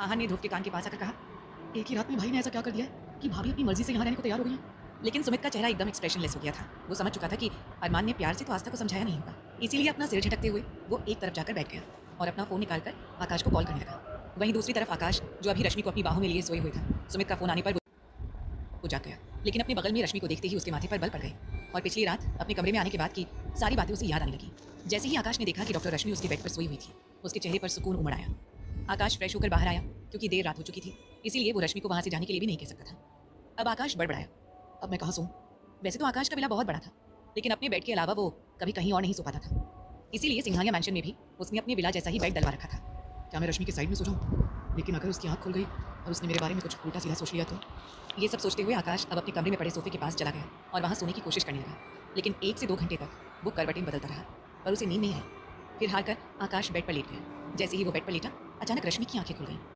आहान ने ध्रुव के कान के पास आकर कहा, एक ही रात में भाई ने ऐसा क्या कर दिया है कि भाभी अपनी मर्जी से यहाँ रहने को तैयार हो गई है। लेकिन सुमित का चेहरा एकदम एक्सप्रेशनलेस हो गया था। वो समझ चुका था कि अरमान ने प्यार से तो आस्था को समझाया नहीं होगा, इसीलिए अपना सिर झटकते हुए वो एक तरफ जाकर बैठ गया और अपना फ़ोन निकालकर आकाश को कॉल करने लगा। वहीं दूसरी तरफ आकाश, जो अभी रश्मि को अपनी बाहों में लिए सोए हुए था, सुमित का फ़ोन आने पर वो जाग गया। लेकिन अपने बगल में रश्मि को देखते ही उसके माथे पर बल पड़ गए और पिछली रात अपने कमरे में आने के बाद की सारी बातें उसे याद आने लगी। जैसे ही आकाश ने देखा कि डॉक्टर रश्मि उसके बेड पर सोई हुई थी, उसके चेहरे पर सुकून उमड़ आया। आकाश फ्रेश होकर बाहर आया क्योंकि देर रात हो चुकी थी, इसीलिए वो रश्मि को वहाँ से जाने के लिए भी नहीं कह सकता था। अब आकाश बड़बड़ाया, अब मैं कहाँ सोऊं? वैसे तो आकाश का विला बहुत बड़ा था, लेकिन अपने बेड के अलावा वो कभी कहीं और नहीं सो पाता था। इसीलिए सिंघानिया मैंशन में भी उसने अपने विला जैसा ही बेड डलवा रखा था। क्या मैं रश्मि के साइड में सो जाऊँ? लेकिन अगर उसकी आँख खुल गई और उसने मेरे बारे में कुछ उल्टा सीधा सोच लिया तो? ये सब सोचते हुए आकाश अब अपने कमरे में पड़े सोफे के पास चला गया और वहाँ सोने की कोशिश करने लगा। लेकिन 1 से 2 घंटे तक वो करवटें बदलता रहा, पर उसे नींद नहीं आई। फिर हार कर आकाश बेड पर लेट गया। जैसे ही वो बेड पर लेटा, अचानक रश्मि की आंखें खुल गईं।